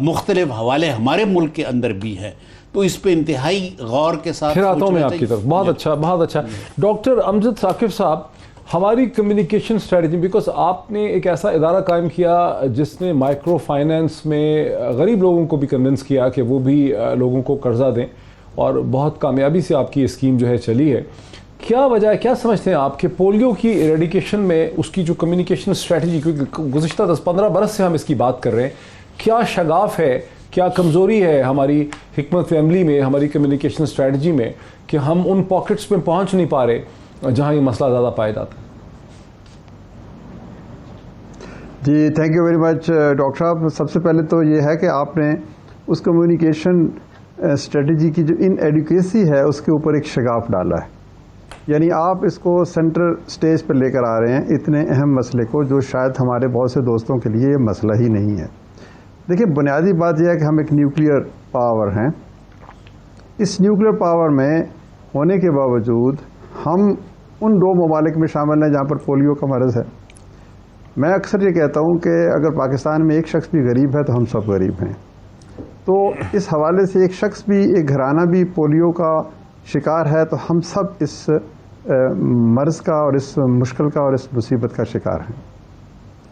مختلف حوالے ہمارے ملک کے اندر بھی ہے، تو اس پہ انتہائی غور کے ساتھ پھر آتا ہوں میں آپ کی طرف. بہت اچھا بہت اچھا. ڈاکٹر امجد ثاقب صاحب، ہماری کمیونیکیشن اسٹریٹجی، بیکاز آپ نے ایک ایسا ادارہ قائم کیا جس نے مائکرو فائنینس میں غریب لوگوں کو بھی کنونس کیا کہ وہ بھی لوگوں کو قرضہ دیں، اور بہت کامیابی سے آپ کی اسکیم جو ہے چلی ہے. کیا وجہ ہے، کیا سمجھتے ہیں آپ کہ پولیو کی ایریڈیکیشن میں اس کی جو کمیونیکیشن اسٹریٹجی، کیونکہ گزشتہ 10-15 برس سے ہم اس کی بات کر رہے ہیں، کیا شگاف ہے، کیا کمزوری ہے ہماری حکمت عملی میں، ہماری کمیونیکیشن اسٹریٹجی میں، کہ ہم ان پاکٹس میں پہنچ نہیں پا رہے جہاں یہ مسئلہ زیادہ پایا جاتا ہے؟ جی thank you very much doctor صاحب. سب سے پہلے تو یہ ہے کہ آپ نے اس کمیونیکیشن اسٹریٹجی کی جو ان ایڈوکیسی ہے اس کے اوپر ایک شگاف ڈالا ہے. یعنی آپ اس کو سینٹرل سٹیج پر لے کر آ رہے ہیں اتنے اہم مسئلے کو، جو شاید ہمارے بہت سے دوستوں کے لیے یہ مسئلہ ہی نہیں ہے. دیکھیں، بنیادی بات یہ ہے کہ ہم ایک نیوکلیئر پاور ہیں. اس نیوکلیئر پاور میں ہونے کے باوجود ہم ان 2 ممالک میں شامل ہیں جہاں پر پولیو کا مرض ہے. میں اکثر یہ کہتا ہوں کہ اگر پاکستان میں ایک شخص بھی غریب ہے تو ہم سب غریب ہیں. تو اس حوالے سے ایک شخص بھی، ایک گھرانہ بھی پولیو کا شکار ہے تو ہم سب اس مرض کا اور اس مشکل کا اور اس مصیبت کا شکار ہیں.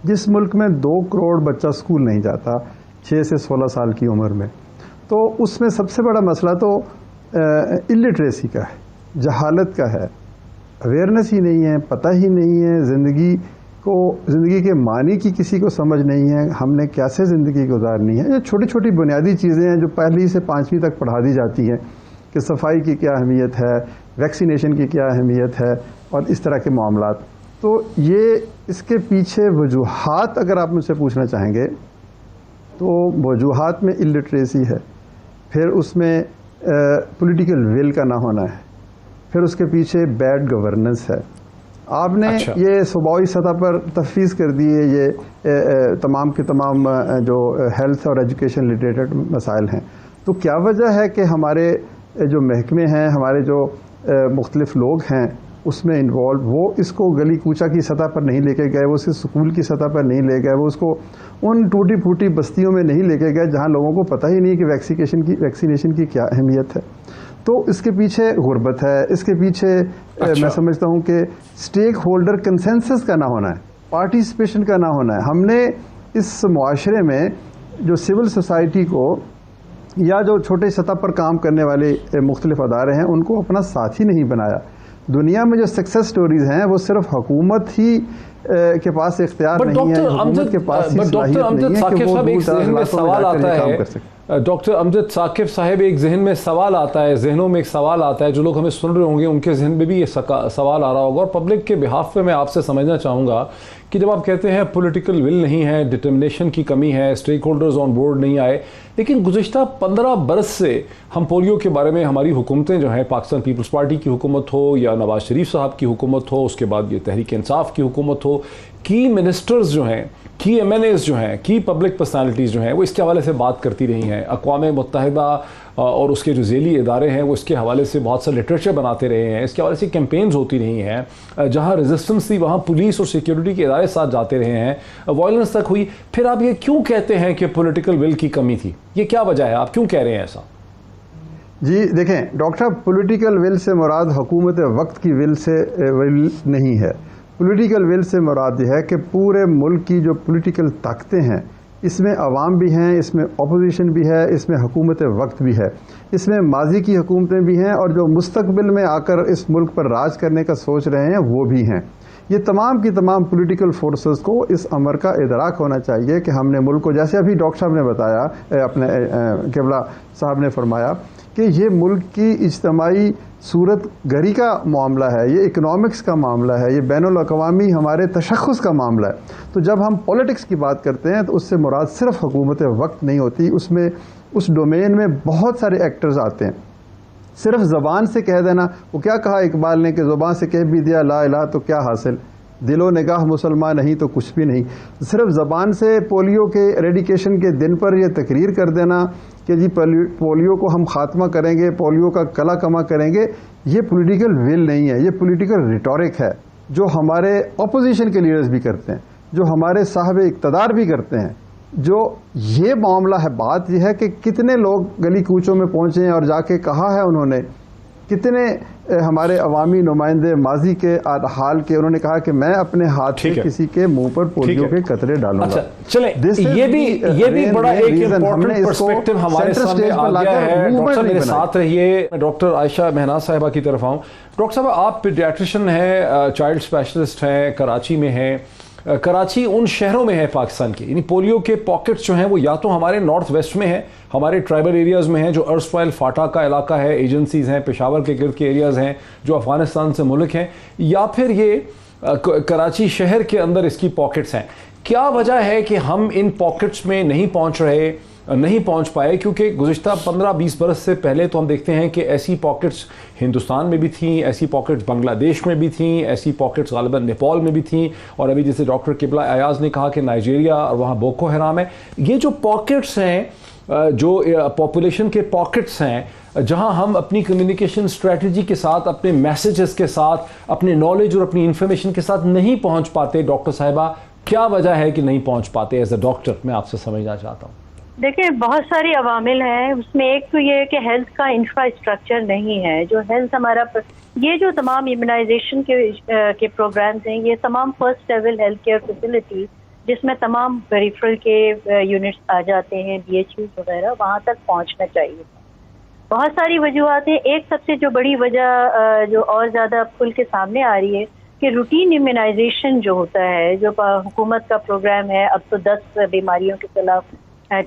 جس ملک میں 2 کروڑ بچہ اسکول نہیں جاتا 6 سے 16 سال کی عمر میں، تو اس میں سب سے بڑا مسئلہ تو الٹریسی کا ہے، جہالت کا ہے. اویئرنیس ہی نہیں ہے، پتہ ہی نہیں ہے، زندگی کے معنی کی کسی کو سمجھ نہیں ہے، ہم نے کیسے زندگی گزارنی ہے. یہ چھوٹی چھوٹی بنیادی چیزیں ہیں جو پہلی سے 5ویں تک پڑھا دی جاتی ہیں کہ صفائی کی کیا اہمیت ہے، ویکسینیشن کی کیا اہمیت ہے، اور اس طرح کے معاملات. تو یہ اس کے پیچھے وجوہات اگر آپ مجھ سے پوچھنا چاہیں گے تو وجوہات میں الٹریسی ہے، پھر اس میں پولیٹیکل ول کا نہ ہونا ہے، پھر اس کے پیچھے بیڈ گورننس ہے. آپ نے یہ صوبائی سطح پر تفویض کر دیے یہ تمام کے تمام جو ہیلتھ اور ایجوکیشن ریلیٹڈ مسائل ہیں. تو کیا وجہ ہے کہ ہمارے جو محکمے ہیں، ہمارے جو مختلف لوگ ہیں اس میں انوالو، وہ اس کو گلی کوچہ کی سطح پر نہیں لے کے گئے، وہ اسے سکول کی سطح پر نہیں لے گئے، وہ اس کو ان ٹوٹی پھوٹی بستیوں میں نہیں لے کے گئے جہاں لوگوں کو پتہ ہی نہیں کہ ویکسینیشن کی کیا اہمیت ہے. تو اس کے پیچھے غربت ہے، اس کے پیچھے میں سمجھتا ہوں کہ اسٹیک ہولڈر کنسنسس کا نہ ہونا ہے، پارٹیسپیشن کا نہ ہونا ہے. ہم نے اس معاشرے میں جو سول سوسائٹی کو یا جو چھوٹے سطح پر کام کرنے والے مختلف ادارے ہیں ان کو اپنا ساتھی نہیں بنایا. دنیا میں جو سکسیس سٹوریز ہیں وہ صرف حکومت ہی کے پاس اختیار نہیں ہے، حکومت کے پاس صلاحیت نہیں ہے کہ وہ دور دراز علاقوں میں جا کر یہ کام کر سکے. ڈاکٹر امجد ثاقب صاحب، ایک ذہن میں سوال آتا ہے، ذہنوں میں ایک سوال آتا ہے، جو لوگ ہمیں سن رہے ہوں گے ان کے ذہن میں بھی یہ سوال آ رہا ہوگا، اور پبلک کے بہاف پہ میں آپ سے سمجھنا چاہوں گا کہ جب آپ کہتے ہیں پولیٹیکل ول نہیں ہے، ڈٹرمنیشن کی کمی ہے، اسٹیک ہولڈرز آن بورڈ نہیں آئے، لیکن گزشتہ 15 برس سے ہم پولیو کے بارے میں ہماری حکومتیں جو ہیں، پاکستان پیپلز پارٹی کی حکومت ہو یا نواز شریف صاحب کی حکومت ہو، اس کے بعد یہ تحریک انصاف کی حکومت ہو، کی منسٹرز جو ہیں، کی ایم این ایز جو ہیں، کی پبلک پرسنالٹیز جو ہیں، وہ اس کے حوالے سے بات کرتی رہی ہیں. اقوام متحدہ اور اس کے جو ذیلی ادارے ہیں وہ اس کے حوالے سے بہت سا لٹریچر بناتے رہے ہیں، اس کے حوالے سے کیمپینز ہوتی رہی ہیں، جہاں ریزسٹنس تھی وہاں پولیس اور سیکیورٹی کے ادارے ساتھ جاتے رہے ہیں، وائلنس تک ہوئی. پھر آپ یہ کیوں کہتے ہیں کہ پولیٹیکل ول کی کمی تھی؟ یہ کیا وجہ ہے، آپ کیوں کہہ رہے ہیں ایسا؟ جی دیکھیں ڈاکٹر صاحب، پولیٹیکل ول سے مراد حکومت وقت کی ول سے ول نہیں ہے. پولیٹیکل ول سے مراد یہ ہے کہ پورے ملک کی جو پولیٹیکل طاقتیں ہیں اس میں عوام بھی ہیں، اس میں اپوزیشن بھی ہے، اس میں حکومت وقت بھی ہے، اس میں ماضی کی حکومتیں بھی ہیں، اور جو مستقبل میں آ کر اس ملک پر راج کرنے کا سوچ رہے ہیں وہ بھی ہیں. یہ تمام کی تمام پولیٹیکل فورسز کو اس امر کا ادراک ہونا چاہیے کہ ہم نے ملک کو، جیسے ابھی ڈاکٹر صاحب نے بتایا، اپنے قبلہ صاحب نے فرمایا کہ یہ ملک کی اجتماعی صورت گری کا معاملہ ہے، یہ اکنامکس کا معاملہ ہے، یہ بین الاقوامی ہمارے تشخص کا معاملہ ہے. تو جب ہم پولیٹکس کی بات کرتے ہیں تو اس سے مراد صرف حکومت وقت نہیں ہوتی، اس میں اس ڈومین میں بہت سارے ایکٹرز آتے ہیں. صرف زبان سے کہہ دینا، وہ کیا کہا اقبال نے کہ زبان سے کہہ بھی دیا لا الہ تو کیا حاصل، دل و نگاہ مسلمان نہیں تو کچھ بھی نہیں. صرف زبان سے پولیو کے ایریڈیکیشن کے دن پر یہ تقریر کر دینا کہ جی پولیو کو ہم خاتمہ کریں گے، پولیو کا کلا کما کریں گے، یہ پولیٹیکل ول نہیں ہے، یہ پولیٹیکل ریٹورک ہے جو ہمارے اپوزیشن کے لیڈرز بھی کرتے ہیں، جو ہمارے صاحب اقتدار بھی کرتے ہیں. جو یہ معاملہ ہے، بات یہ ہے کہ کتنے لوگ گلی کوچوں میں پہنچے ہیں اور جا کے کہا ہے انہوں نے، کتنے ہمارے عوامی نمائندے ماضی کے حال کے، انہوں نے کہا کہ میں اپنے ہاتھ سے کسی کے منہ پر پولیو کے قطرے ڈالوں گا. اچھا چلیں، یہ بھی بڑا ایک امپورٹنٹ پرسپیکٹو ہمارے سامنے آ گیا ہے. ڈاکٹر صاحب میرے ساتھ رہیے، میں ڈاکٹر عائشہ مہناز صاحبہ کی طرف آؤں. ڈاکٹر صاحب آپ پیڈیاٹریشن ہیں، چائلڈ اسپیشلسٹ ہیں، کراچی میں ہیں. کراچی ان شہروں میں ہے پاکستان کی، یعنی پولیو کے پاکٹس جو ہیں وہ یا تو ہمارے نارتھ ویسٹ میں ہیں، ہمارے ٹرائبل ایریاز میں ہیں جو ارسٹوائل فاٹا کا علاقہ ہے، ایجنسیز ہیں، پشاور کے گرد کے ایریاز ہیں جو افغانستان سے ملک ہیں، یا پھر یہ کراچی شہر کے اندر اس کی پاکٹس ہیں. کیا وجہ ہے کہ ہم ان پاکٹس میں نہیں پہنچ پائے؟ کیونکہ گزشتہ 15-20 برس سے پہلے تو ہم دیکھتے ہیں کہ ایسی پاکٹس ہندوستان میں بھی تھیں، ایسی پاکٹس بنگلہ دیش میں بھی تھیں، ایسی پاکٹس غالباً نیپال میں بھی تھیں، اور ابھی جیسے ڈاکٹر قبلہ ایاز نے کہا کہ نائجیریا اور وہاں بوکو حرام ہے. یہ جو پاکٹس ہیں، جو پاپولیشن کے پاکٹس ہیں جہاں ہم اپنی کمیونیکیشن اسٹریٹجی کے ساتھ، اپنے میسیجز کے ساتھ، اپنے نالج اور اپنی انفارمیشن کے ساتھ نہیں پہنچ پاتے، ڈاکٹر صاحبہ کیا وجہ ہے کہ نہیں پہنچ پاتے؟ ایز اے ڈاکٹر میں آپ سے سمجھنا چاہتا ہوں. دیکھیں، بہت ساری عوامل ہیں. اس میں ایک تو یہ ہے کہ ہیلتھ کا انفراسٹرکچر نہیں ہے. جو ہیلتھ ہمارا، یہ جو تمام امیونائزیشن کے پروگرامز ہیں، یہ تمام first level health care facility جس میں تمام پیریفرل کے یونٹس آ جاتے ہیں، BHUs وغیرہ، وہاں تک پہنچنا چاہیے. بہت ساری وجوہات ہیں. ایک سب سے جو بڑی وجہ جو اور زیادہ کھل کے سامنے آ رہی ہے کہ روٹین امیونائزیشن جو ہوتا ہے، جو حکومت کا پروگرام ہے، اب تو 10 بیماریوں کے خلاف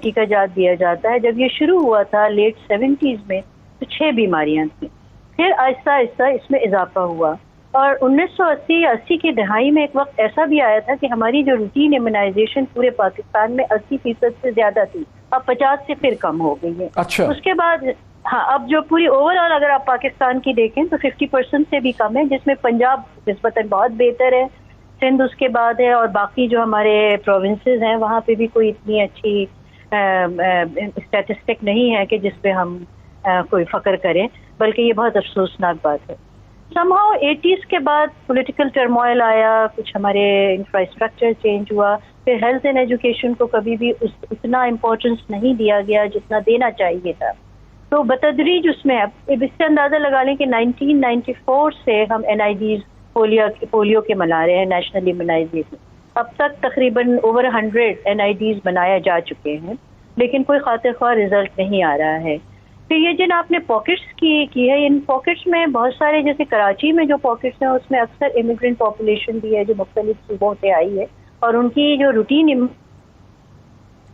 ٹیکہ جات دیا جاتا ہے. جب یہ شروع ہوا تھا لیٹ 70s میں تو 6 بیماریاں تھیں. پھر آہستہ آہستہ اس میں اضافہ ہوا، اور 1980 کی دہائی میں ایک وقت ایسا بھی آیا تھا کہ ہماری جو روٹین امیونائزیشن پورے پاکستان میں 80% سے زیادہ تھی، اب 50 سے پھر کم ہو گئی ہے. اچھا. اس کے بعد اب جو پوری اوور آل اگر آپ پاکستان کی دیکھیں تو 50% سے بھی کم ہے، جس میں پنجاب نسبتاً بہت بہتر ہے، سندھ اس کے بعد ہے، اور باقی جو ہمارے پروونسز ہیں وہاں پہ بھی کوئی اتنی اچھی اسٹیٹسٹک نہیں ہے کہ جس پہ ہم کوئی فخر کریں، بلکہ یہ بہت افسوسناک بات ہے. سم ہاؤ 80s کے بعد پولیٹیکل ٹرموائل آیا، کچھ ہمارے انفراسٹرکچر چینج ہوا، پھر ہیلتھ اینڈ ایجوکیشن کو کبھی بھی اتنا امپورٹنس نہیں دیا گیا جتنا دینا چاہیے تھا. تو بتدریج اس میں اب اس سے اندازہ لگا لیں کہ 1994 سے ہم NIDs پولیو کے منا رہے ہیں، نیشنل امیونائزیشن. اب تک تقریباً اوور 100 NIDs بنایا جا چکے ہیں، لیکن کوئی خاطر خواہ رزلٹ نہیں آ رہا ہے. پھر یہ جن آپ نے پاکٹس کی ہے، ان پاکٹس میں بہت سارے، جیسے کراچی میں جو پاکٹس ہیں اس میں اکثر امیگرینٹ پاپولیشن بھی ہے جو مختلف صوبوں سے آئی ہے، اور ان کی جو روٹین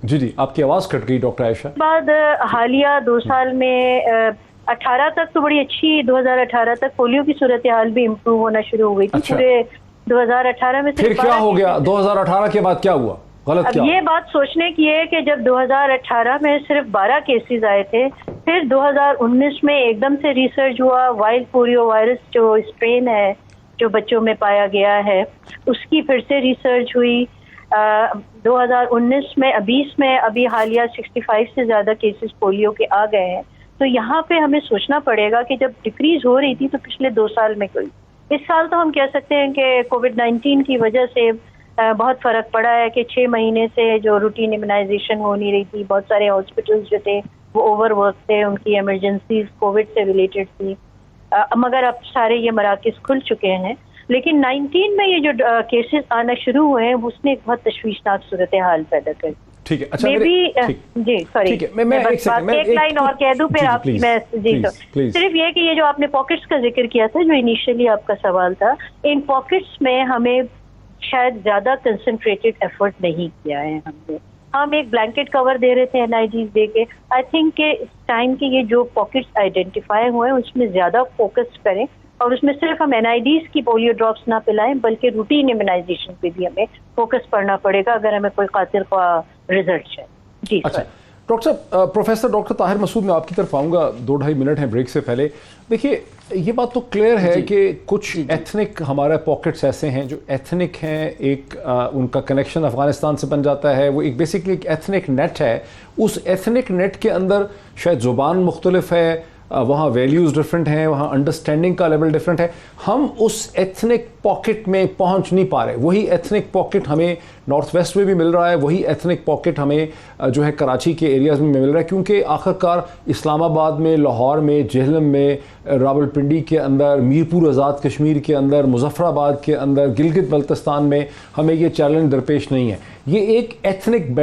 جی آپ کی آواز کٹ گئی ڈاکٹر عائشہ. بعد حالیہ 2 سال میں 18 تک تو بڑی اچھی، 2018 تک پولیو کی صورتحال بھی امپروو ہونا شروع ہو گئی تھی. پورے 2018 میں پھر کیا ہو گیا؟ 2018 کے بعد کیا ہوا؟ غلط کیا؟ اب یہ بات سوچنے کی ہے کہ جب 2018 میں صرف 12 کیسز آئے تھے، پھر 2019 میں ایک دم سے ریسرچ ہوا، وائلڈ پولیو وائرس جو اسٹرین ہے جو بچوں میں پایا گیا ہے، اس کی پھر سے ریسرچ ہوئی. 2019 میں 20 میں ابھی حالیہ 65 سے زیادہ کیسز پولیو کے آ گئے ہیں. تو یہاں پہ ہمیں سوچنا پڑے گا کہ جب ڈکریز ہو رہی تھی تو پچھلے 2 سال میں کوئی، اس سال تو ہم کہہ سکتے ہیں کہ کووڈ-19 کی وجہ سے بہت فرق پڑا ہے کہ 6 مہینے سے جو روٹین امیونائزیشن ہو نہیں رہی تھی، بہت سارے ہاسپٹلز جو تھے وہ اوور ورک تھے، ان کی ایمرجنسیز کووڈ سے ریلیٹڈ تھی، مگر اب سارے یہ مراکز کھل چکے ہیں. لیکن 19 میں یہ جو کیسز آنا شروع ہوئے ہیں اس نے ایک بہت تشویشناک صورتحال پیدا کر دی. ٹھیک ہے. اچھا جی سوری، ایک لائن اور کہہ دوں پھر آپ میں صرف یہ کہ یہ جو آپ نے پاکٹس کا ذکر کیا تھا، جو انیشیلی آپ کا سوال تھا، ان پاکٹس میں ہمیں شاید زیادہ کنسنٹریٹڈ ایفرٹ نہیں کیا ہے. ہم ایک بلینکٹ کور دے رہے تھے NIDs دے کے. آئی تھنک کہ اس ٹائم کے یہ جو پاکٹس آئیڈینٹیفائی ہوئے ہیں اس میں زیادہ فوکس کریں، اور اس میں صرف ہم NIDs کی پولیو ڈراپس نہ پلائیں بلکہ روٹین امیونائزیشن پہ بھی ہمیں فوکس کرنا پڑے گا اگر ہمیں کوئی خاطر خواہ رزلٹ چاہیے. جی اچھا ڈاکٹر صاحب، پروفیسر ڈاکٹر طاہر مسعود، میں آپ کی طرف آؤں گا. 2-2.5 منٹ ہیں بریک سے پہلے. دیکھیے یہ بات تو کلیئر ہے کہ کچھ ایتھنک ہمارے پاکٹس ایسے ہیں جو ایتھنک ہیں، ایک ان کا کنیکشن افغانستان سے بن جاتا ہے، وہ ایک بیسکلی ایک ایتھنک نیٹ ہے. اس ایتھنک نیٹ کے اندر شاید زبان مختلف ہے، وہاں ویلیوز ڈفرینٹ ہیں, وہاں انڈرسٹینڈنگ کا لیول ڈفرینٹ ہے. ہم اس ایتھنک پاکٹ میں پہنچ نہیں پا رہے. وہی ایتھنک پاکٹ ہمیں نارتھ ویسٹ میں بھی مل رہا ہے, وہی ایتھنک پاکٹ ہمیں جو ہے کراچی کے ایریاز میں مل رہا ہے, کیونکہ آخرکار اسلام آباد میں, لاہور میں, جہلم میں, راولپنڈی کے اندر, میرپور آزاد کشمیر کے اندر, مظفر آباد کے اندر, گلگت بلتستان میں ہمیں یہ چیلنج درپیش نہیں ہے. یہ ایک ایتھنک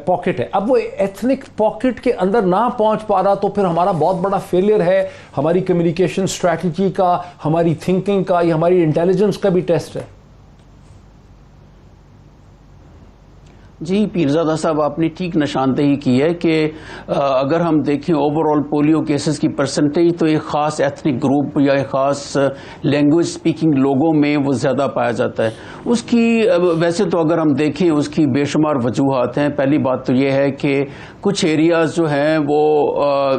پاکٹ ہے. اب وہ ایتھنک پاکٹ کے اندر نہ پہنچ پا رہا تو پھر ہمارا بہت بڑا فیلئر ہے ہماری کمیونیکیشن اسٹریٹجی کا, ہماری تھنکنگ کا, یا ہماری انٹیلیجنس کا بھی ٹیسٹ ہے. جی پیرزادہ صاحب, آپ نے ٹھیک نشاندہی کی ہے کہ اگر ہم دیکھیں اوور آل پولیو کیسز کی پرسنٹیج تو ایک خاص ایتھنک گروپ یا ایک خاص لینگویج سپیکنگ لوگوں میں وہ زیادہ پایا جاتا ہے. اس کی ویسے تو اگر ہم دیکھیں اس کی بے شمار وجوہات ہیں. پہلی بات تو یہ ہے کہ کچھ ایریاز جو ہیں وہ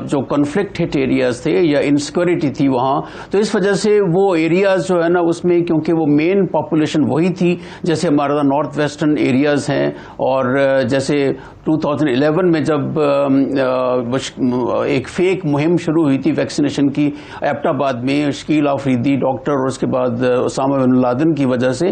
جو کنفلکٹ ہٹ ایریاز تھے یا انسیکورٹی تھی وہاں, تو اس وجہ سے وہ ایریاز جو ہے نا اس میں کیونکہ وہ مین پاپولیشن وہی تھی, جیسے ہمارا نارتھ ویسٹرن ایریاز ہیں, اور جیسے 2011 میں جب ایک فیک مہم شروع ہوئی تھی ویکسینیشن کی ایبٹ آباد میں, شکیل آفریدی ڈاکٹر اور اس کے بعد اسامہ بن لادن کی وجہ سے,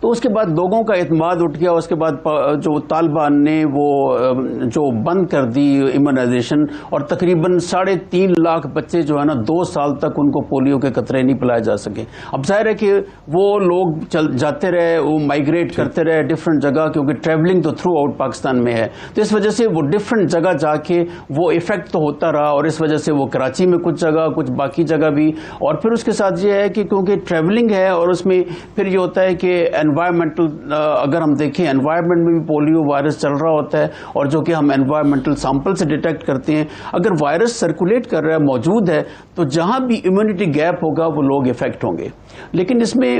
تو اس کے بعد لوگوں کا اعتماد اٹھ گیا. اس کے بعد جو طالبان نے وہ جو بند کر دی ایمونائزیشن, اور تقریباً 3.5 لاکھ بچے جو ہے نا 2 سال تک ان کو پولیو کے قطرے نہیں پلائے جا سکے. اب ظاہر ہے کہ وہ لوگ جاتے رہے, وہ مائگریٹ کرتے رہے ڈفرینٹ جگہ, کیونکہ ٹریولنگ تو تھرو آؤٹ پاکستان میں ہے, تو اس وجہ سے وہ ڈفرینٹ جگہ جا کے وہ ایفیکٹ تو ہوتا رہا, اور اس وجہ سے وہ کراچی میں کچھ جگہ, کچھ باقی جگہ بھی. اور پھر اس کے ساتھ یہ ہے کہ کیونکہ ٹریولنگ ہے, اور اس میں پھر یہ ہوتا ہے کہ انوائرمنٹل, اگر ہم دیکھیں انوائرمنٹ میں بھی پولیو وائرس چل رہا ہوتا ہے, اور جو کہ ہم انوائرمنٹل سیمپل سے ڈیٹیکٹ کرتے ہیں. اگر وائرس سرکولیٹ کر رہا ہے, موجود ہے, تو جہاں بھی امیونٹی گیپ ہوگا وہ لوگ افیکٹ ہوں گے. لیکن اس میں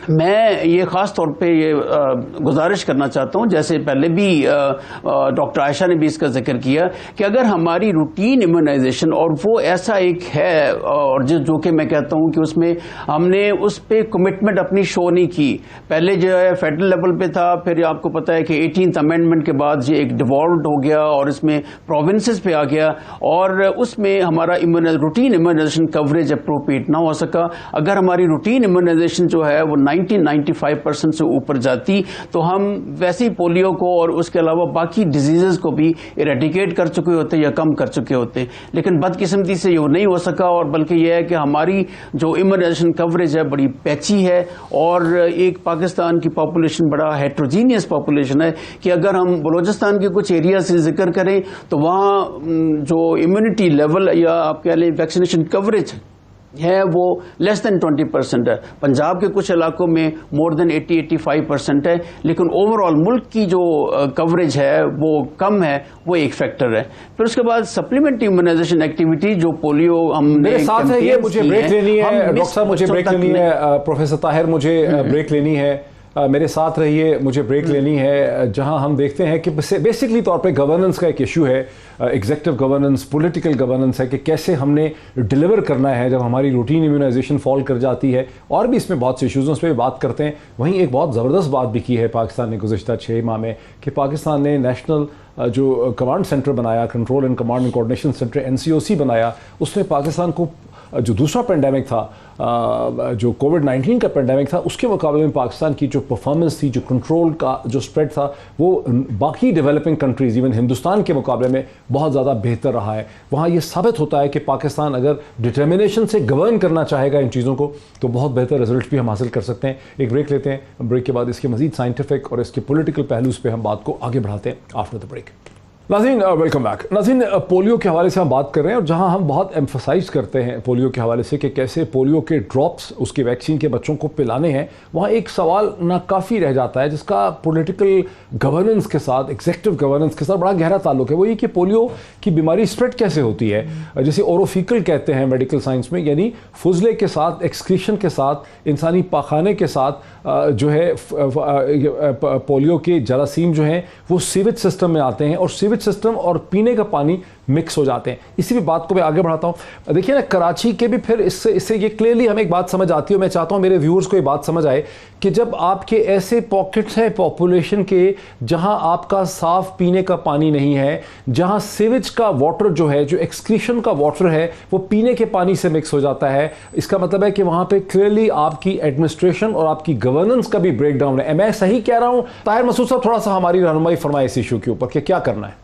میں یہ خاص طور پہ یہ گزارش کرنا چاہتا ہوں, جیسے پہلے بھی ڈاکٹر عائشہ نے بھی اس کا ذکر کیا, کہ اگر ہماری روٹین ایمونائزیشن, اور وہ ایسا ایک ہے, اور جو کہ میں کہتا ہوں کہ اس میں ہم نے اس پہ کمٹمنٹ اپنی شو نہیں کی. پہلے جو ہے فیڈرل لیول پہ تھا, پھر آپ کو پتا ہے کہ 18th امینڈمنٹ کے بعد یہ ایک ڈیوالوڈ ہو گیا, اور اس میں پروونسز پہ آ گیا, اور اس میں ہمارا روٹین ایمونائزیشن کوریج اپروپریٹ نہ ہو سکا. اگر ہماری روٹین ایمونائزیشن جو ہے وہ 90-95% سے اوپر جاتی, تو ہم ویسے ہی پولیو کو اور اس کے علاوہ باقی ڈیزیزز کو بھی ایریڈیکیٹ کر چکے ہوتے یا کم کر چکے ہوتے. لیکن بدقسمتی سے یہ نہیں ہو سکا, اور بلکہ یہ ہے کہ ہماری جو ایمونائزیشن کوریج ہے بڑی پیچی ہے, اور ایک پاکستان کی پاپولیشن بڑا ہیٹروجینیس پاپولیشن ہے, کہ اگر ہم بلوچستان کے کچھ ایریا سے ذکر کریں تو وہاں جو امیونٹی لیول یا آپ کہہ لیں ویکسینیشن کوریج ہے وہ لیس دین 20% ہے. پنجاب کے کچھ علاقوں میں مور دین 80-85% ہے, لیکن اوور آل ملک کی جو کوریج ہے وہ کم ہے, وہ ایک فیکٹر ہے. پھر اس کے بعد سپلیمنٹری ایمونائزیشن ایکٹیویٹی جو پولیو ہم نے میرے ساتھ ہے, یہ مجھے بریک لینی ہے ڈاکٹر صاحب, مجھے بریک لینی ہے. پروفیسر طاہر مجھے بریک لینی ہے, میرے ساتھ رہیے, مجھے بریک لینی ہے. جہاں ہم دیکھتے ہیں کہ بیسکلی طور پہ گورننس کا ایک ایشو ہے, ایگزیکٹو گورننس, پولیٹیکل گورننس ہے, کہ کیسے ہم نے ڈیلیور کرنا ہے جب ہماری روٹین ایمیونائزیشن فال کر جاتی ہے. اور بھی اس میں بہت سے ایشوز اس پہ بات کرتے ہیں. وہیں ایک بہت زبردست بات بھی کی ہے پاکستان نے گزشتہ 6 ماہ میں, کہ پاکستان نے نیشنل جو کمانڈ سینٹر بنایا, control and command and coordination centre NCOC بنایا, اس میں پاکستان کو جو دوسرا پینڈیمک تھا, جو کووڈ-19 کا پینڈیمک تھا, اس کے مقابلے میں پاکستان کی جو پرفارمنس تھی, جو کنٹرول کا جو اسپریڈ تھا, وہ باقی ڈیولپنگ کنٹریز ایون ہندوستان کے مقابلے میں بہت زیادہ بہتر رہا ہے. وہاں یہ ثابت ہوتا ہے کہ پاکستان اگر ڈٹرمنیشن سے گورن کرنا چاہے گا ان چیزوں کو, تو بہت بہتر رزلٹ بھی ہم حاصل کر سکتے ہیں. ایک بریک لیتے ہیں, بریک کے بعد اس کے مزید سائنٹیفک اور اس کے پولیٹیکل پہلوز پہ ہم بات کو آگے بڑھاتے ہیں آفٹر دا بریک. ناظرین ویلکم بیک. ناظرین, پولیو کے حوالے سے ہم بات کر رہے ہیں, اور جہاں ہم بہت ایمفسائز کرتے ہیں پولیو کے حوالے سے کہ کیسے پولیو کے ڈراپس اس کی ویکسین کے بچوں کو پلانے ہیں, وہاں ایک سوال ناکافی رہ جاتا ہے جس کا پولیٹیکل گورننس کے ساتھ, ایگزیکٹو گورننس کے ساتھ بڑا گہرا تعلق ہے. وہ یہ کہ پولیو کی بیماری اسپریڈ کیسے ہوتی ہے, جسے اوروفیکل کہتے ہیں میڈیکل سائنس میں, یعنی فضلے کے ساتھ, ایکسکریشن کے ساتھ, انسانی پاخانے کے ساتھ جو ہے پولیو کے جراثیم جو ہیں وہ سیویج سسٹم میں آتے ہیں, اور سیویج سسٹم اور پینے کا پانی مکس ہو جاتے ہیں. اسی بھی بات کو میں آگے بڑھاتا ہوں. دیکھیے نا کراچی کے بھی پھر اس سے یہ کلیئرلی ہمیں ایک بات سمجھ آتی ہے, میں چاہتا ہوں میرے ویورز کو یہ بات سمجھ آئے کہ جب آپ کے ایسے پاکٹس ہیں پاپولیشن کے جہاں آپ کا صاف پینے کا پانی نہیں ہے, جہاں سیویج کا واٹر جو ہے, جو ایکسکریشن کا واٹر ہے وہ پینے کے پانی سے مکس ہو جاتا ہے, اس کا مطلب ہے کہ وہاں پہ کلیئرلی آپ کی ایڈمنسٹریشن اور آپ کی گورننس کا بھی بریک ڈاؤن ہے. میں صحیح کہہ رہا ہوں؟ طاہر مسعود صاحب تھوڑا سا ہماری رہنمائی فرمائے اس ایشو کے اوپر کہ کیا کرنا ہے.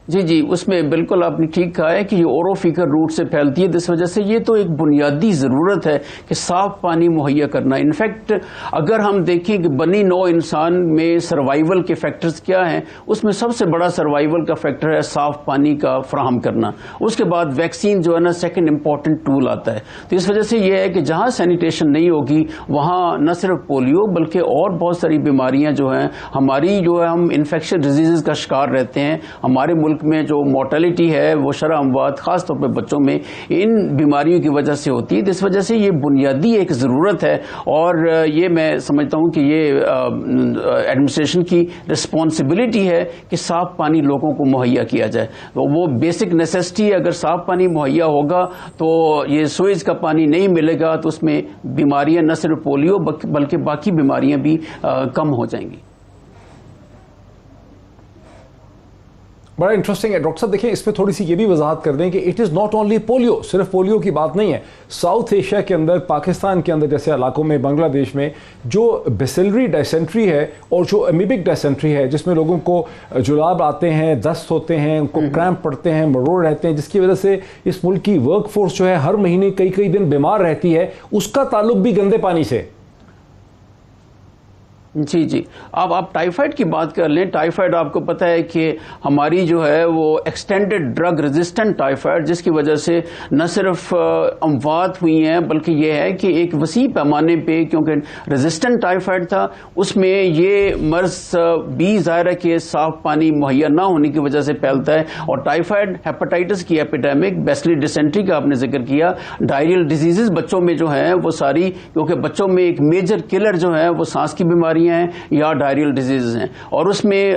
جی اس میں بالکل آپ نے ٹھیک کہا ہے کہ یہ اورو فیکر روٹ سے پھیلتی ہے, جس وجہ سے یہ تو ایک بنیادی ضرورت ہے کہ صاف پانی مہیا کرنا. انفیکٹ اگر ہم دیکھیں کہ بنی نوع انسان میں سروائیول کے فیکٹرز کیا ہیں, اس میں سب سے بڑا سروائیول کا فیکٹر ہے صاف پانی کا فراہم کرنا. اس کے بعد ویکسین جو ہے نا سیکنڈ امپورٹنٹ ٹول آتا ہے. تو اس وجہ سے یہ ہے کہ جہاں سینیٹیشن نہیں ہوگی وہاں نہ صرف پولیو بلکہ اور بہت ساری بیماریاں جو ہیں ہماری جو ہے ہم انفیکشس ڈیزیزز کا شکار رہتے ہیں. ہمارے ملک میں جو مورٹیلٹی ہے وہ شرح اموات خاص طور پہ بچوں میں ان بیماریوں کی وجہ سے ہوتی ہے. اس وجہ سے یہ بنیادی ایک ضرورت ہے اور یہ میں سمجھتا ہوں کہ یہ ایڈمنسٹریشن کی رسپانسبلٹی ہے کہ صاف پانی لوگوں کو مہیا کیا جائے. وہ بیسک نیسیسٹی ہے. اگر صاف پانی مہیا ہوگا تو یہ سوئیج کا پانی نہیں ملے گا تو اس میں بیماریاں نہ صرف پولیو بلکہ باقی بیماریاں بھی کم ہو جائیں گی. بڑا انٹرسٹنگ ہے ڈاکٹر صاحب. دیکھیں اس پہ تھوڑی سی یہ بھی وضاحت کر دیں کہ it is not only polio, صرف پولیو کی بات نہیں ہے. ساؤتھ ایشیا کے اندر, پاکستان کے اندر جیسے علاقوں میں, بنگلہ دیش میں جو بیسلری ڈائسینٹری ہے اور جو امیبک ڈائسینٹری ہے جس میں لوگوں کو جلاب آتے ہیں, دست ہوتے ہیں, ان کو کریمپ پڑتے ہیں, مروڑ رہتے ہیں, جس کی وجہ سے اس ملک کی ورک فورس جو ہے ہر مہینے کئی دن بیمار رہتی ہے, اس کا تعلق بھی گندے پانی سے. جی اب آپ ٹائیفائڈ کی بات کر لیں. ٹائیفائڈ آپ کو پتہ ہے کہ ہماری جو ہے وہ ایکسٹینڈڈ ڈرگ ریزسٹنٹ ٹائیفائڈ, جس کی وجہ سے نہ صرف اموات ہوئی ہیں بلکہ یہ ہے کہ ایک وسیع پیمانے پہ, کیونکہ ریزسٹنٹ ٹائیفائڈ تھا اس میں یہ مرض بھی ظاہر ہے کہ صاف پانی مہیا نہ ہونے کی وجہ سے پھیلتا ہے. اور ٹائیفائڈ ہیپاٹائٹس کی ایپیڈیمک, بیسلی ڈیسینٹری کا آپ نے ذکر کیا, ڈائریل ڈیزیزز بچوں میں جو ہیں وہ ساری, کیونکہ بچوں میں ایک میجر کلر جو ہے وہ سانس کی بیماری ہیں یا ڈائریل ڈیزیز ہیں. اور اس میں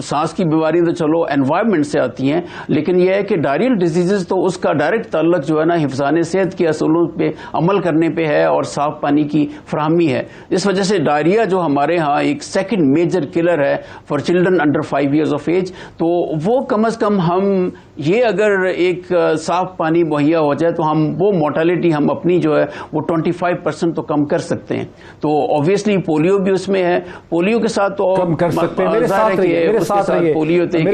سانس کی بیماری تو چلو انوائرمنٹ سے آتی ہیں, لیکن یہ ہے کہ ڈائریل ڈیزیز تو اس کا ڈائریکٹ تعلق جو ہے نا حفظان صحت کے اصولوں پہ عمل کرنے پہ ہے اور صاف پانی کی فراہمی ہے. اس وجہ سے ڈائریا جو ہمارے ہاں ایک سیکنڈ میجر کلر ہے for children under 5 years of age, تو وہ کم از کم ہم یہ اگر ایک صاف پانی مہیا ہو جائے تو ہم وہ مورٹیلٹی ہم اپنی جو ہے وہ 25% تو کم کر سکتے ہیں. تو اوبیسلی پولیو بھی اس میں ہے, پولیو کے ساتھ تو کم کر سکتے ہیں. میرے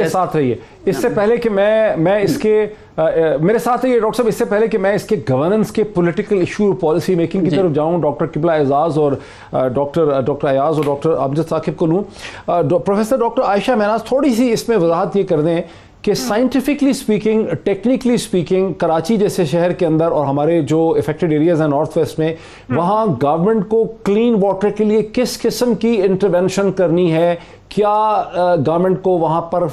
ساتھ رہیے اس سے پہلے کہ میں اس کے میرے ساتھ رہیے ڈاکٹر صاحب, اس سے پہلے کہ میں اس کے گورننس کے پولیٹیکل ایشو پالیسی میکنگ کی طرف جاؤں, ڈاکٹر قبلہ اعزاز اور ڈاکٹر ایاز اور ڈاکٹر امجد ثاقب کو لوں. پروفیسر ڈاکٹر عائشہ مہناز تھوڑی سی اس میں وضاحت یہ کر دیں کہ scientifically speaking, technically speaking, Karachi جیسے شہر کے اندر اور ہمارے جو افیکٹڈ ایریاز ہیں نارتھ ویسٹ میں, وہاں گورنمنٹ کو کلین واٹر کے لیے کس قسم کی انٹرونشن کرنی ہے, کیا گورنمنٹ کو وہاں پر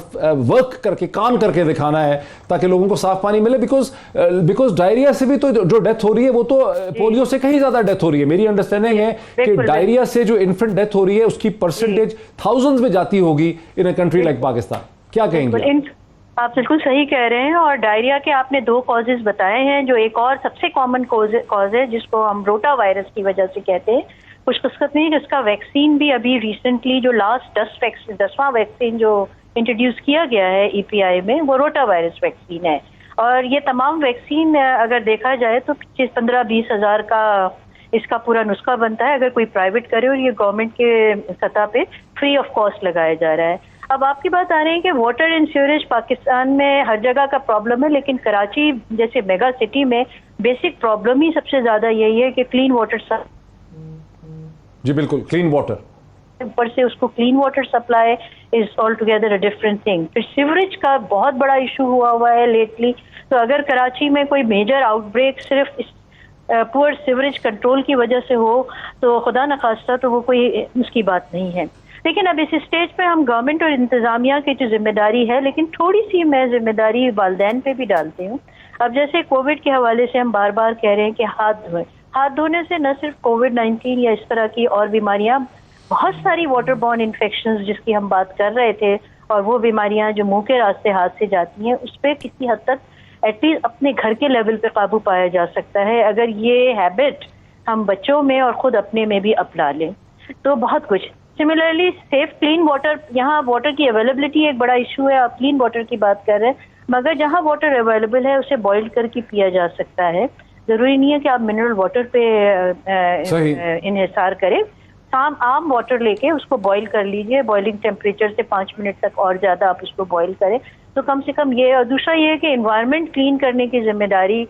ورک کر کے, کام کر کے دکھانا ہے تاکہ لوگوں کو صاف پانی ملے؟ بیکاز ڈائریا سے بھی تو جو ڈیتھ ہو رہی ہے وہ تو پولیو سے کہیں زیادہ ڈیتھ ہو رہی ہے. میری انڈرسٹینڈنگ ہے کہ ڈائریا سے جو انفنٹ ڈیتھ ہو رہی ہے اس کی پرسنٹیج تھاؤزنڈز میں جاتی ہوگی ان اے کنٹری لائک پاکستان. کیا کہیں گے آپ؟ بالکل صحیح کہہ رہے ہیں. اور ڈائریا کے آپ نے 2 کازز بتائے ہیں. جو ایک اور سب سے کامن کاز ہے جس کو ہم روٹا وائرس کی وجہ سے کہتے ہیں, خوش قسمت نہیں کہ اس کا ویکسین بھی ابھی ریسنٹلی جو لاسٹ 10واں ویکسین جو انٹروڈیوس کیا گیا ہے EPI میں وہ روٹا وائرس ویکسین ہے. اور یہ تمام ویکسین اگر دیکھا جائے تو 15-20 ہزار کا اس کا پورا نسخہ بنتا ہے اگر کوئی پرائیویٹ کرے, اور یہ گورنمنٹ کے سطح پہ فری آف کاسٹ لگایا جا رہا ہے. اب آپ کی بات آ رہی ہے کہ واٹر اینڈ سیوریج پاکستان میں ہر جگہ کا پرابلم ہے, لیکن کراچی جیسے میگا سٹی میں بیسک پرابلم ہی سب سے زیادہ یہی ہے کہ کلین واٹر. جی بالکل, کلین واٹر, اوپر سے اس کو clean water supply is all together a different thing. پھر سیوریج کا بہت بڑا ایشو ہوا ہے لیٹلی. تو اگر کراچی میں کوئی میجر آؤٹ بریک صرف پور سیوریج کنٹرول کی وجہ سے ہو تو خدا نخواستہ تو وہ کوئی اس کی بات نہیں ہے. لیکن اب اس اسٹیج پہ ہم گورنمنٹ اور انتظامیہ کی جو ذمہ داری ہے, لیکن تھوڑی سی میں ذمہ داری والدین پہ بھی ڈالتی ہوں. اب جیسے کووڈ کے حوالے سے ہم بار بار کہہ رہے ہیں کہ ہاتھ دھوئیں. ہاتھ دھونے سے نہ صرف کووڈ-19 یا اس طرح کی اور بیماریاں, بہت ساری واٹر بورن انفیکشنز جس کی ہم بات کر رہے تھے اور وہ بیماریاں جو منہ کے راستے ہاتھ سے جاتی ہیں اس پہ کسی حد تک ایٹ لیسٹ اپنے گھر کے لیول پہ قابو پایا جا سکتا ہے اگر یہ ہیبٹ ہم بچوں میں اور خود اپنے میں بھی اپنا لیں تو بہت کچھ. سملرلی سیف کلین واٹر, یہاں واٹر کی اویلیبلٹی ایک بڑا ایشو ہے. آپ کلین واٹر کی بات کر رہے ہیں مگر جہاں واٹر اویلیبل ہے اسے بوائل کر کے پیا جا سکتا ہے. ضروری نہیں ہے کہ آپ منرل واٹر پہ انحصار کریں. عام واٹر لے کے اس کو بوائل کر لیجئے, بوائلنگ ٹیمپریچر سے 5 منٹ تک اور زیادہ آپ اس کو بوائل کریں تو کم سے کم یہ. اور دوسرا یہ کہ انوائرمنٹ کلین کرنے کی ذمہ داری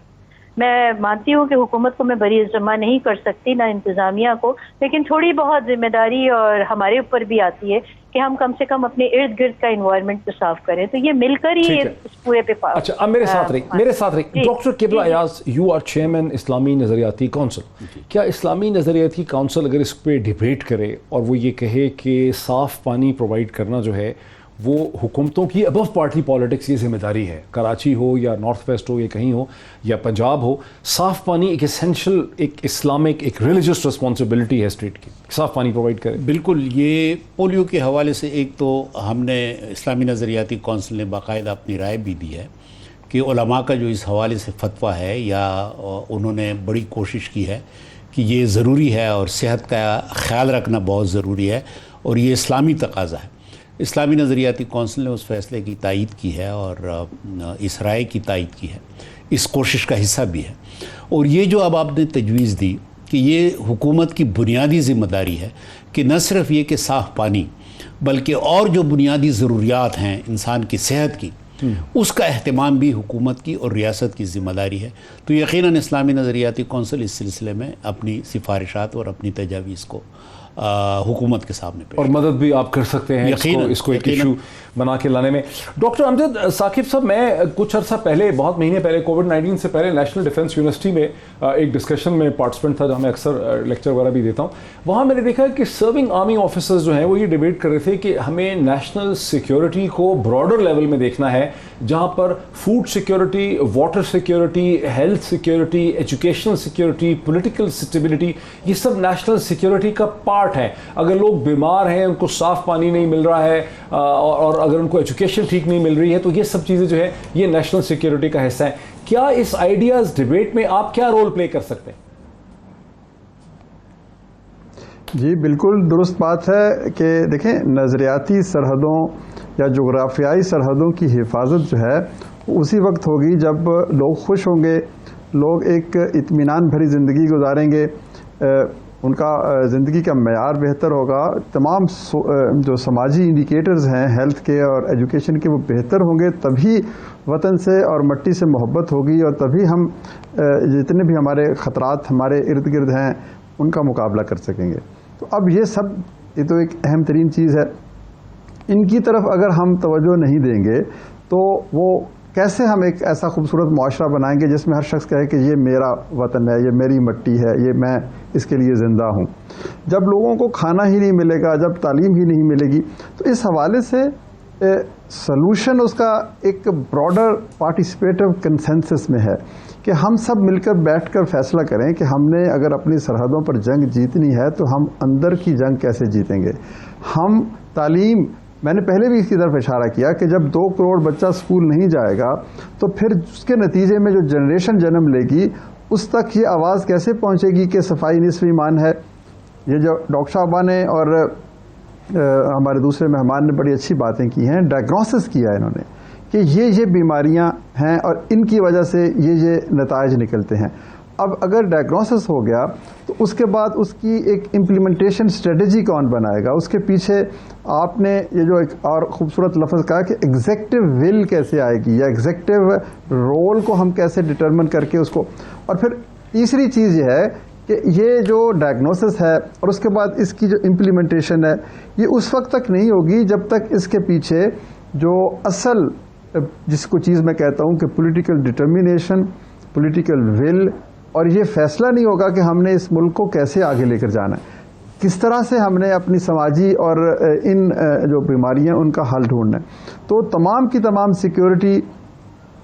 میں مانتی ہوں کہ حکومت کو میں بری ذمہ نہیں کر سکتی نہ انتظامیہ کو, لیکن تھوڑی بہت ذمہ داری اور ہمارے اوپر بھی آتی ہے کہ ہم کم سے کم اپنے ارد گرد کا انوائرمنٹ کو صاف کریں. تو یہ مل کر ہی اس پورے پہ اچھا اب میرے ساتھ رہی ڈاکٹر قبلہ ایاز, یو آر چیئرمین اسلامی نظریاتی کونسل. کیا اسلامی نظریاتی کونسل اگر اس پہ ڈیبیٹ کرے اور وہ یہ کہے کہ صاف پانی پرووائڈ کرنا جو ہے وہ حکومتوں کی ابو پارٹی پالیٹکس یہ ذمہ داری ہے, کراچی ہو یا نارتھ ویسٹ ہو یا کہیں ہو یا پنجاب ہو, صاف پانی ایک اسینشل, ایک اسلامک, ایک ریلیجس رسپانسبلٹی ہے اسٹیٹ کی, صاف پانی پرووائڈ کرے. بالکل. یہ پولیو کے حوالے سے ایک تو ہم نے اسلامی نظریاتی کونسل نے باقاعدہ اپنی رائے بھی دی ہے کہ علماء کا جو اس حوالے سے فتویٰ ہے یا انہوں نے بڑی کوشش کی ہے کہ یہ ضروری ہے اور صحت کا خیال رکھنا بہت ضروری ہے اور یہ اسلامی تقاضا ہے. اسلامی نظریاتی کونسل نے اس فیصلے کی تائید کی ہے اور اس رائے کی تائید کی ہے, اس کوشش کا حصہ بھی ہے. اور یہ جو اب آپ نے تجویز دی کہ یہ حکومت کی بنیادی ذمہ داری ہے کہ نہ صرف یہ کہ صاف پانی بلکہ اور جو بنیادی ضروریات ہیں انسان کی صحت کی اس کا اہتمام بھی حکومت کی اور ریاست کی ذمہ داری ہے. تو یقیناً اسلامی نظریاتی کونسل اس سلسلے میں اپنی سفارشات اور اپنی تجاویز کو حکومت کے سامنے پیش اور مدد بھی آپ کر سکتے ہیں اس کو ایک ایشو بنا کے لانے میں. ڈاکٹر امجد ثاقب صاحب, میں کچھ عرصہ پہلے, بہت مہینے پہلے, کووڈ-19 سے پہلے نیشنل ڈیفنس یونیورسٹی میں ایک ڈسکشن میں پارٹیسپینٹ تھا, جو میں اکثر لیکچر وغیرہ بھی دیتا ہوں. وہاں میں نے دیکھا کہ سرونگ آرمی آفیسرز جو ہیں وہ یہ ڈیبیٹ کر رہے تھے کہ ہمیں نیشنل سیکیورٹی کو براڈر لیول میں دیکھنا ہے, جہاں پر food security, water security, health security, educational security, political stability, یہ سب نیشنل سیکیورٹی کا پارٹ ہے. اگر لوگ بیمار ہیں, ان کو صاف پانی نہیں مل رہا ہے اور اگر ان کو ایجوکیشن ٹھیک نہیں مل رہی ہے تو یہ سب چیزیں جو ہے یہ نیشنل سیکیورٹی کا حصہ ہے. کیا اس آئیڈیاز ڈیبیٹ میں آپ کیا رول پلے کر سکتے ہیں؟ جی بالکل درست بات ہے کہ دیکھیں نظریاتی سرحدوں یا جغرافیائی سرحدوں کی حفاظت جو ہے اسی وقت ہوگی جب لوگ خوش ہوں گے, لوگ ایک اطمینان بھری زندگی گزاریں گے, ان کا زندگی کا معیار بہتر ہوگا, تمام جو سماجی انڈیکیٹرز ہیں ہیلتھ کے اور ایجوکیشن کے وہ بہتر ہوں گے, تبھی وطن سے اور مٹی سے محبت ہوگی اور تبھی ہم جتنے بھی ہمارے خطرات ہمارے ارد گرد ہیں ان کا مقابلہ کر سکیں گے. تو اب یہ تو ایک اہم ترین چیز ہے, ان کی طرف اگر ہم توجہ نہیں دیں گے تو وہ کیسے ہم ایک ایسا خوبصورت معاشرہ بنائیں گے جس میں ہر شخص کہے کہ یہ میرا وطن ہے, یہ میری مٹی ہے, یہ میں اس کے لیے زندہ ہوں. جب لوگوں کو کھانا ہی نہیں ملے گا, جب تعلیم ہی نہیں ملے گی, تو اس حوالے سے سلوشن اس کا ایک براڈر پارٹیسپیٹو کنسنسس میں ہے کہ ہم سب مل کر بیٹھ کر فیصلہ کریں کہ ہم نے اگر اپنی سرحدوں پر جنگ جیتنی ہے تو ہم اندر کی جنگ کیسے جیتیں گے. ہم تعلیم, میں نے پہلے بھی اس کی طرف اشارہ کیا کہ جب 2 کروڑ بچہ اسکول نہیں جائے گا تو پھر اس کے نتیجے میں جو جنریشن جنم لے گی اس تک یہ آواز کیسے پہنچے گی کہ صفائی نصف ایمان ہے. یہ جو ڈاکٹر صاحبہ نے اور ہمارے دوسرے مہمان نے بڑی اچھی باتیں کی ہیں, ڈائگنوسس کیا ہے انہوں نے کہ یہ بیماریاں ہیں اور ان کی وجہ سے یہ نتائج نکلتے ہیں. اب اگر ڈائگنوسس ہو گیا تو اس کے بعد اس کی ایک امپلیمنٹیشن اسٹریٹجی کون بنائے گا, اس کے پیچھے آپ نے یہ جو ایک اور خوبصورت لفظ کہا کہ ایگزیکٹو ول کیسے آئے گی یا ایگزیکٹو رول کو ہم کیسے ڈٹرمن کر کے اس کو. اور پھر تیسری چیز یہ ہے کہ یہ جو ڈائگنوسس ہے اور اس کے بعد اس کی جو امپلیمنٹیشن ہے یہ اس وقت تک نہیں ہوگی جب تک اس کے پیچھے جو اصل جس کو چیز میں کہتا ہوں کہ پولیٹیکل ڈٹرمینیشن, پولیٹیکل ول, اور یہ فیصلہ نہیں ہوگا کہ ہم نے اس ملک کو کیسے آگے لے کر جانا ہے, کس طرح سے ہم نے اپنی سماجی اور ان جو بیماریاں ان کا حل ڈھونڈنا ہے. تو تمام کی تمام سیکیورٹی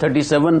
37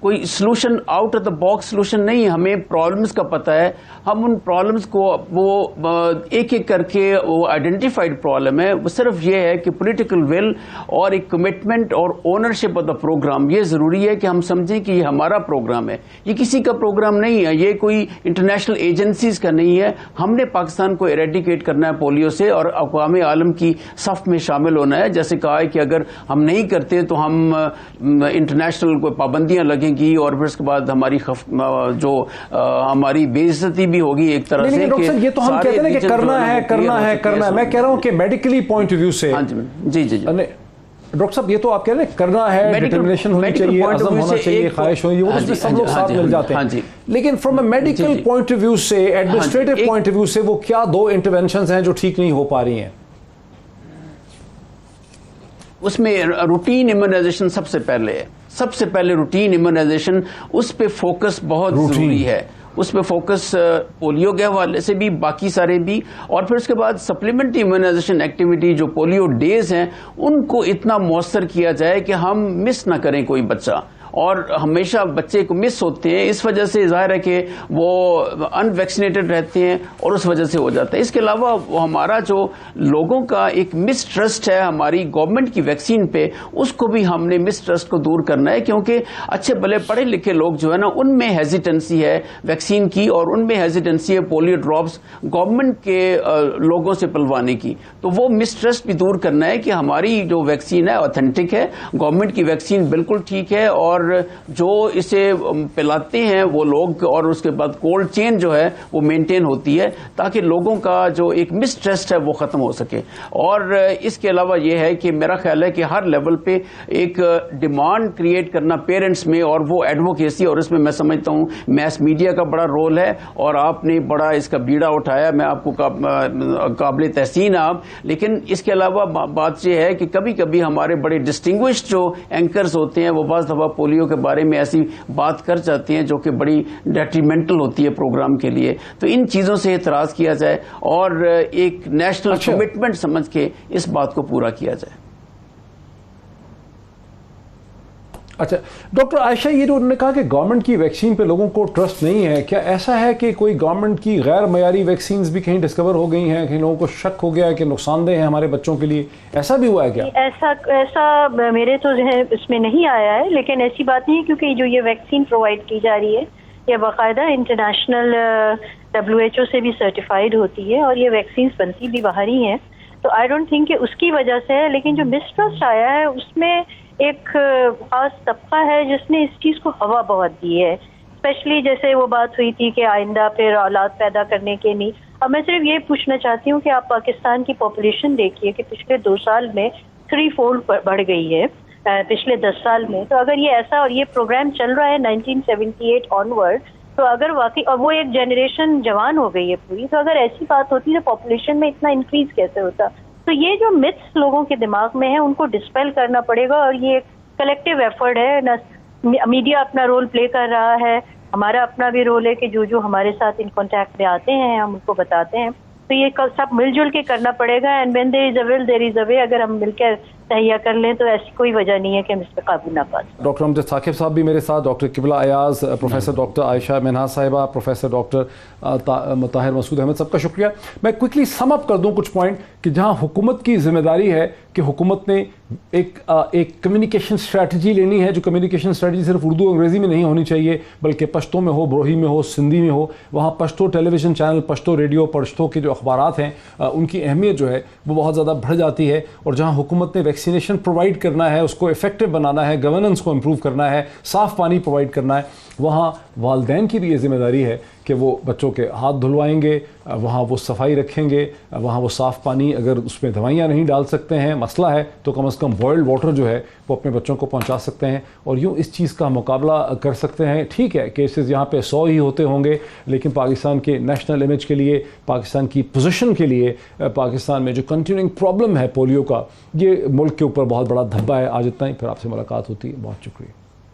کوئی solution out of the box solution نہیں ہے. ہمیں پرابلمس کا پتہ ہے, ہم ان پرابلمس کو وہ ایک ایک کر کے وہ آئیڈینٹیفائڈ پرابلم ہے, وہ صرف یہ ہے کہ پولیٹیکل ول اور ایک کمٹمنٹ اور اونرشپ آف دا پروگرام. یہ ضروری ہے کہ ہم سمجھیں کہ یہ ہمارا پروگرام ہے, یہ کسی کا پروگرام نہیں ہے, یہ کوئی انٹرنیشنل ایجنسیز کا نہیں ہے. ہم نے پاکستان کو ایریڈیکیٹ کرنا ہے پولیو سے اور اقوام عالم کی صف میں شامل ہونا ہے. جیسے کہا ہے کہ اگر ہم نہیں کرتے تو ہم انٹرنیشنل کوئی پابندیاں لگیں گی اور پھر اس کے بعد ہماری جو ہماری بے عزتی بھی ہوگی ایک طرح سے. ڈاکٹر صاحب یہ تو ہم کہتے ہیں کہ کرنا ہے. میں کہہ رہا ہوں کہ میڈیکلی پوائنٹ آف ویو سے, جی ڈاکٹر صاحب یہ تو آپ کہہ رہے ہیں کرنا ہے, ڈٹرمنیشن ہونی چاہیے, عزم ہونا چاہیے, خواہش ہونی, وہ اس میں سب لوگ ساتھ مل جاتے ہیں. لیکن from a medical point of view سے, ایڈمنسٹریٹو پوائنٹ آف ویو سے, وہ کیا 2 انٹرونشنز ہیں جو ٹھیک نہیں ہو پا رہی ہیں؟ اس میں روٹین ایمونائزیشن سب سے پہلے روٹین ایمونائزیشن, اس پہ فوکس بہت ضروری ہے. اس پہ فوکس پولیو کے حوالے سے بھی, باقی سارے بھی, اور پھر اس کے بعد سپلیمنٹری ایمونائزیشن ایکٹیویٹی جو پولیو ڈیز ہیں ان کو اتنا مؤثر کیا جائے کہ ہم مس نہ کریں کوئی بچہ. اور ہمیشہ بچے کو مس ہوتے ہیں, اس وجہ سے ظاہر ہے کہ وہ ان ویکسینیٹڈ رہتے ہیں اور اس وجہ سے ہو جاتا ہے. اس کے علاوہ وہ ہمارا جو لوگوں کا ایک مس ٹرسٹ ہے ہماری گورنمنٹ کی ویکسین پہ, اس کو بھی ہم نے مس ٹرسٹ کو دور کرنا ہے, کیونکہ اچھے بھلے پڑھے لکھے لوگ جو ہے نا ان میں ہیزیٹنسی ہے ویکسین کی, اور ان میں ہیزیٹنسی ہے پولیو ڈراپس گورنمنٹ کے لوگوں سے پلوانے کی. تو وہ مس ٹرسٹ بھی دور کرنا ہے کہ ہماری جو ویکسین ہے اوتھینٹک ہے, گورنمنٹ کی ویکسین بالکل ٹھیک ہے, اور جو اسے پلاتے ہیں وہ لوگ, اور اس کے بعد کولڈ چین جو ہے وہ مینٹین ہوتی ہے تاکہ لوگوں کا جو ایک مس ٹرسٹ ہے وہ ختم ہو سکے. اور اس کے علاوہ یہ ہے کہ میرا خیال ہے کہ ہر لیول پہ ایک ڈیمانڈ کریٹ کرنا پیرنٹس میں, اور وہ ایڈوکیسی, اور اس میں سمجھتا ہوں میس میڈیا کا بڑا رول ہے, اور آپ نے بڑا اس کا بیڑا اٹھایا, میں آپ کو قابل تحسین آپ. لیکن اس کے علاوہ بات یہ ہے کہ کبھی کبھی ہمارے بڑے ڈسٹنگوشڈ جو اینکرز ہوتے ہیں وہ بعض دفعہ پولیو کے بارے میں ایسی بات کر جاتے ہیں جو کہ بڑی ڈیٹریمنٹل ہوتی ہے پروگرام کے لیے. تو ان چیزوں سے اعتراض کیا جائے اور ایک نیشنل کمٹمنٹ سمجھ کے اس بات کو پورا کیا جائے. اچھا ڈاکٹر عائشہ, یہ جو انہوں نے کہا کہ گورنمنٹ کی ویکسین پہ لوگوں کو ٹرسٹ نہیں ہے, کیا ایسا ہے کہ کوئی گورنمنٹ کی غیر معیاری ویکسینز بھی کہیں ڈسکور ہو گئی ہیں, کہیں لوگوں کو شک ہو گیا ہے کہ نقصان دہ ہیں ہمارے بچوں کے لیے, ایسا بھی ہوا ہے کیا؟ ایسا میرے تو اس میں نہیں آیا ہے, لیکن ایسی بات نہیں ہے, کیونکہ جو یہ ویکسین پرووائڈ کی جا رہی ہے یہ باقاعدہ انٹرنیشنل WHO سے بھی سرٹیفائڈ ہوتی ہے, اور یہ ویکسینز بنتی بھی باہر ہی ہیں. تو آئی ڈونٹ تھنک کہ اس کی وجہ سے ہے, لیکن جو مسٹرسٹ آیا ہے اس میں ایک خاص طبقہ ہے جس نے اس چیز کو ہوا بہت دی ہے, اسپیشلی جیسے وہ بات ہوئی تھی کہ آئندہ پھر اولاد پیدا کرنے کے نہیں. اب میں صرف یہ پوچھنا چاہتی ہوں کہ آپ پاکستان کی پاپولیشن دیکھیے کہ پچھلے 2 سال میں 3 فولڈ بڑھ گئی ہے پچھلے 10 سال میں. تو اگر یہ ایسا, اور یہ پروگرام چل رہا ہے 1978 آنورڈ, تو اگر واقعی, اور وہ ایک جنریشن جوان ہو گئی ہے پوری, تو اگر ایسی بات ہوتی تو پاپولیشن میں اتنا انکریز کیسے ہوتا؟ تو یہ جو متس لوگوں کے دماغ میں ہیں ان کو ڈسپیل کرنا پڑے گا, اور یہ ایک کلیکٹیو ایفرٹ ہے. میڈیا اپنا رول پلے کر رہا ہے, ہمارا اپنا بھی رول ہے کہ جو ہمارے ساتھ ان کانٹیکٹ میں آتے ہیں ہم ان کو بتاتے ہیں. تو یہ سب مل جل کے کرنا پڑے گا, اینڈ وین دیر از اے ول دیر از اے وے. اگر ہم مل کر تہیا کر لیں تو ایسی کوئی وجہ نہیں ہے کہ ہم اس پہ قابو نہ پا سکیں. ڈاکٹر امجد ثاقب صاحب بھی میرے ساتھ, ڈاکٹر قبلہ ایاز, پروفیسر ڈاکٹر عائشہ منہا صاحبہ, پروفیسر ڈاکٹر طاہر مسعود احمد, سب کا شکریہ. میں کوئکلی سم اپ کر دوں کچھ پوائنٹ کہ جہاں حکومت کی ذمہ داری ہے کہ حکومت نے ایک کمیونیکیشن اسٹریٹجی لینی ہے, جو کمیونیکیشن اسٹریٹجی صرف اردو انگریزی میں نہیں ہونی چاہیے بلکہ پشتو میں ہو, بروہی میں ہو, سندھی میں ہو. وہاں Pashto television channel, Pashto radio, Pashto کے جو اخبارات ہیں ان کی اہمیت جو ہے وہ بہت زیادہ بڑھ جاتی ہے. اور جہاں حکومت نے ویکسینیشن پرووائڈ کرنا ہے, اس کو افیکٹو بنانا ہے, گورننس کو امپروو کرنا ہے, صاف پانی پرووائڈ کرنا ہے, وہاں والدین کی بھی یہ ذمہ داری ہے کہ وہ بچوں کے ہاتھ دھلوائیں گے, وہاں وہ صفائی رکھیں گے, وہاں وہ صاف پانی, اگر اس میں دوائیاں نہیں ڈال سکتے ہیں, مسئلہ ہے, تو کم از کم بوائلڈ واٹر جو ہے وہ اپنے بچوں کو پہنچا سکتے ہیں, اور یوں اس چیز کا مقابلہ کر سکتے ہیں. ٹھیک ہے کیسز یہاں پہ 100 ہی ہوتے ہوں گے, لیکن پاکستان کے نیشنل امیج کے لیے, پاکستان کی پوزیشن کے لیے, پاکستان میں جو کنٹینیوئنگ پرابلم ہے پولیو کا, یہ ملک کے اوپر بہت بڑا دھبا ہے. آج اتنا ہی, پھر آپ سے ملاقات ہوتی ہے. بہت شکریہ.